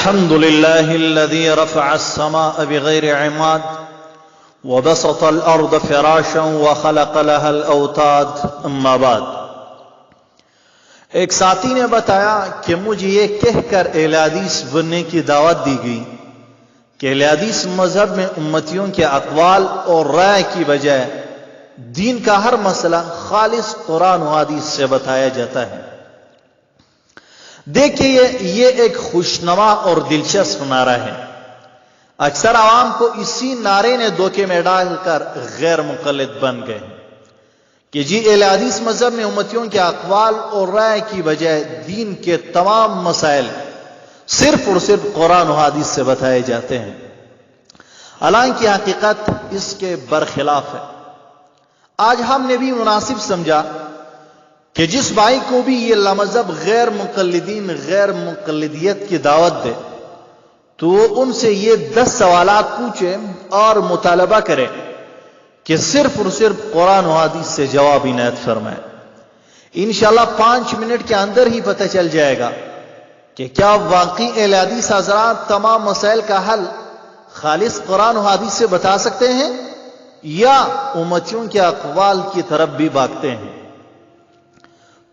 الحمد لله الذي رفع السماء بغير عماد وبسط الأرض فراشا وخلق لها الأوتاد اما بعد۔ ایک ساتھی نے بتایا کہ مجھے یہ کہہ کر اہل حدیث بننے کی دعوت دی گئی کہ اہل حدیث مذہب میں امتیوں کے اقوال اور رائے کی بجائے دین کا ہر مسئلہ خالص قرآن و حدیث سے بتایا جاتا ہے۔ دیکھیے یہ ایک خوشنما اور دلچسپ نعرہ ہے۔ اکثر عوام کو اسی نعرے نے دھوکے میں ڈال کر غیر مقلد بن گئے کہ جی اہل حدیث مذہب میں امتیوں کے اقوال اور رائے کی بجائے دین کے تمام مسائل صرف اور صرف قرآن و حدیث سے بتائے جاتے ہیں، حالانکہ حقیقت اس کے برخلاف ہے۔ آج ہم نے بھی مناسب سمجھا کہ جس بھائی کو بھی یہ لامذہب غیر مقلدین غیر مقلدیت کی دعوت دے تو وہ ان سے یہ 10 سوالات پوچھے اور مطالبہ کرے کہ صرف اور صرف قرآن و حدیث سے جواب عنایت فرمائے۔ انشاءاللہ 5 منٹ کے اندر ہی پتہ چل جائے گا کہ کیا واقعی اہل حدیث حضرات تمام مسائل کا حل خالص قرآن و حدیث سے بتا سکتے ہیں یا امتیوں کے اقوال کی طرف بھی بھاگتے ہیں۔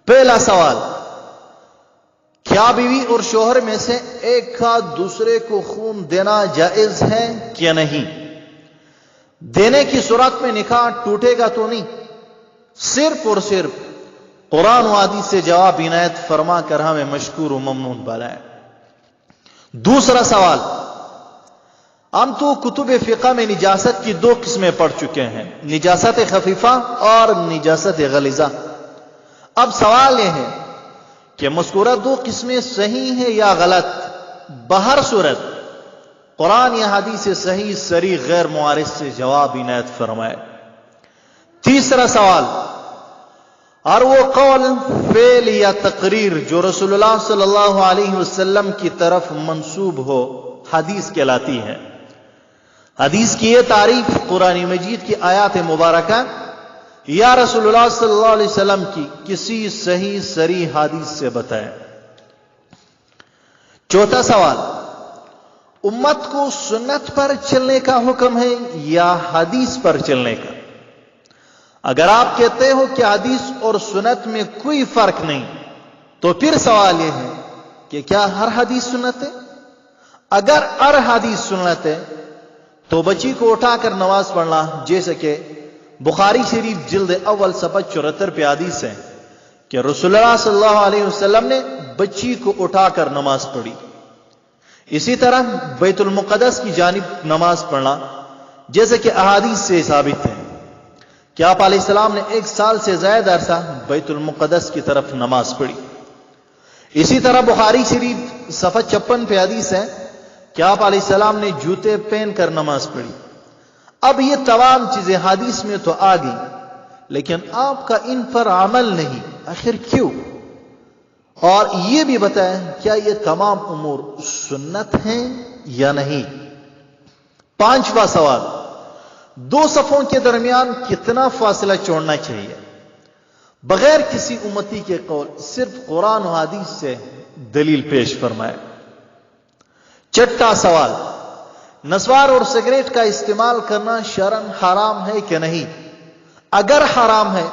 پہلا سوال، کیا بیوی اور شوہر میں سے ایک کا دوسرے کو خون دینا جائز ہے کیا نہیں؟ دینے کی صورت میں نکاح ٹوٹے گا تو نہیں؟ صرف اور صرف قرآن و حدیث سے جواب عنایت فرما کر ہمیں مشکور و ممنون بنائے۔ دوسرا سوال، ہم تو کتب فقہ میں نجاست کی 2 قسمیں پڑھ چکے ہیں، نجاست خفیفہ اور نجاست غلیظہ۔ اب سوال یہ ہے کہ مذکورہ 2 قسمیں صحیح ہیں یا غلط؟ بہر صورت قرآن یا حدیث سے صحیح صریح غیر معارض سے جواب عنایت فرمائے۔ تیسرا سوال، اور وہ قول فعل یا تقریر جو رسول اللہ صلی اللہ علیہ وسلم کی طرف منسوب ہو حدیث کہلاتی ہے؟ حدیث کی یہ تعریف قرآن مجید کی آیات مبارکہ یا رسول اللہ صلی اللہ علیہ وسلم کی کسی صحیح صریح حدیث سے بتائیں۔ چوتھا سوال، امت کو سنت پر چلنے کا حکم ہے یا حدیث پر چلنے کا؟ اگر آپ کہتے ہو کہ حدیث اور سنت میں کوئی فرق نہیں تو پھر سوال یہ ہے کہ کیا ہر حدیث سنت ہے؟ اگر ہر حدیث سنت ہے تو بچی کو اٹھا کر نماز پڑھنا، جیسے کہ بخاری شریف جلد اول صفحہ 74 پہ حدیث ہے کہ رسول اللہ صلی اللہ علیہ وسلم نے بچی کو اٹھا کر نماز پڑھی۔ اسی طرح بیت المقدس کی جانب نماز پڑھنا، جیسے کہ احادیث سے ثابت ہے کہ آپ علیہ السلام نے 1 سال سے زائد عرصہ بیت المقدس کی طرف نماز پڑھی۔ اسی طرح بخاری شریف صفحہ 56 پہ حدیث ہے کہ آپ علیہ السلام نے جوتے پہن کر نماز پڑھی۔ اب یہ تمام چیزیں حدیث میں تو آ گئی، لیکن آپ کا ان پر عمل نہیں، آخر کیوں؟ اور یہ بھی بتائیں کیا یہ تمام امور سنت ہیں یا نہیں؟ 5واں سوال، 2 صفوں کے درمیان کتنا فاصلہ چھوڑنا چاہیے؟ بغیر کسی امتی کے قول صرف قرآن و حدیث سے دلیل پیش فرمائے۔ 6واں سوال، نسوار اور سگریٹ کا استعمال کرنا شرعاً حرام ہے کہ نہیں؟ اگر حرام ہے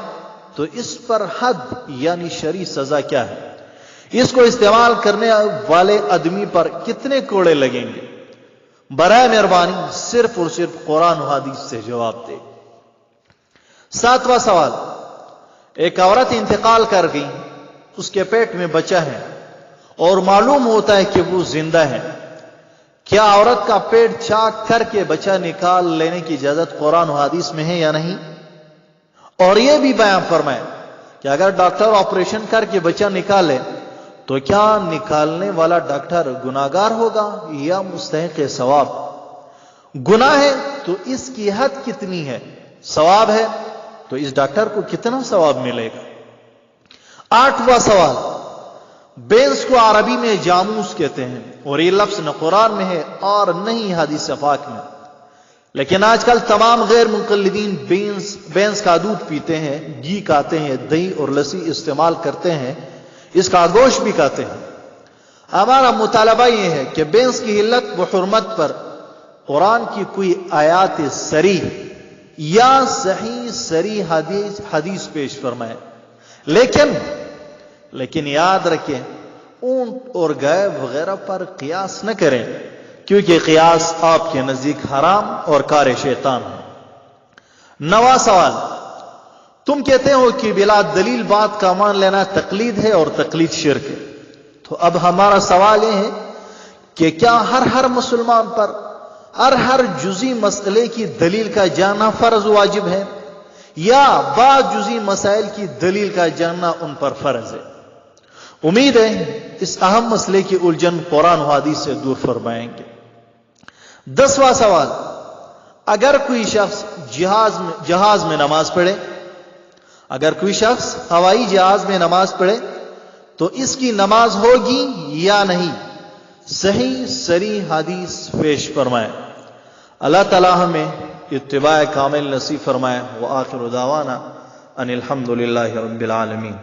تو اس پر حد یعنی شرعی سزا کیا ہے؟ اس کو استعمال کرنے والے آدمی پر کتنے کوڑے لگیں گے؟ برائے مہربانی صرف اور صرف قرآن و حدیث سے جواب دے۔ 7واں سوال، ایک عورت انتقال کر گئی، اس کے پیٹ میں بچہ ہے اور معلوم ہوتا ہے کہ وہ زندہ ہے، کیا عورت کا پیٹ چاک کر کے بچہ نکال لینے کی اجازت قرآن و حدیث میں ہے یا نہیں؟ اور یہ بھی بیان فرمائے کہ اگر ڈاکٹر آپریشن کر کے بچہ نکالے تو کیا نکالنے والا ڈاکٹر گناہگار ہوگا یا مستحق ثواب؟ گناہ ہے تو اس کی حد کتنی ہے؟ ثواب ہے تو اس ڈاکٹر کو کتنا ثواب ملے گا؟ 8واں سوال، بینس کو عربی میں جاموس کہتے ہیں اور یہ لفظ نہ قرآن میں ہے اور نہ ہی حدیث پاک میں، لیکن آج کل تمام غیر مقلدین بینس کا دودھ پیتے ہیں، گھی کھاتے ہیں، دہی اور لسی استعمال کرتے ہیں، اس کا گوشت بھی کھاتے ہیں۔ ہمارا مطالبہ یہ ہے کہ بینس کی علت و حرمت پر قرآن کی کوئی آیات صریح یا صحیح صریح حدیث پیش فرمائے، لیکن یاد رکھیں اونٹ اور گائے وغیرہ پر قیاس نہ کریں، کیونکہ قیاس آپ کے نزدیک حرام اور کار شیطان ہے۔ 9واں سوال، تم کہتے ہو کہ بلا دلیل بات کا مان لینا تقلید ہے اور تقلید شرک ہے، تو اب ہمارا سوال یہ ہے کہ کیا ہر مسلمان پر ہر جزئی مسئلے کی دلیل کا جاننا فرض واجب ہے، یا بعض جزئی مسائل کی دلیل کا جاننا ان پر فرض ہے؟ امید ہے اس اہم مسئلے کی الجھن قرآن و حدیث سے دور فرمائیں گے۔ 10واں سوال، اگر کوئی شخص جہاز میں نماز پڑھے، اگر کوئی شخص ہوائی جہاز میں نماز پڑھے تو اس کی نماز ہوگی یا نہیں؟ صحیح صریح حدیث پیش فرمائے۔ اللہ تعالی ہمیں اتباع کامل نصیب فرمائے۔ وآخر دعوانا ان الحمد للہ رب العالمین۔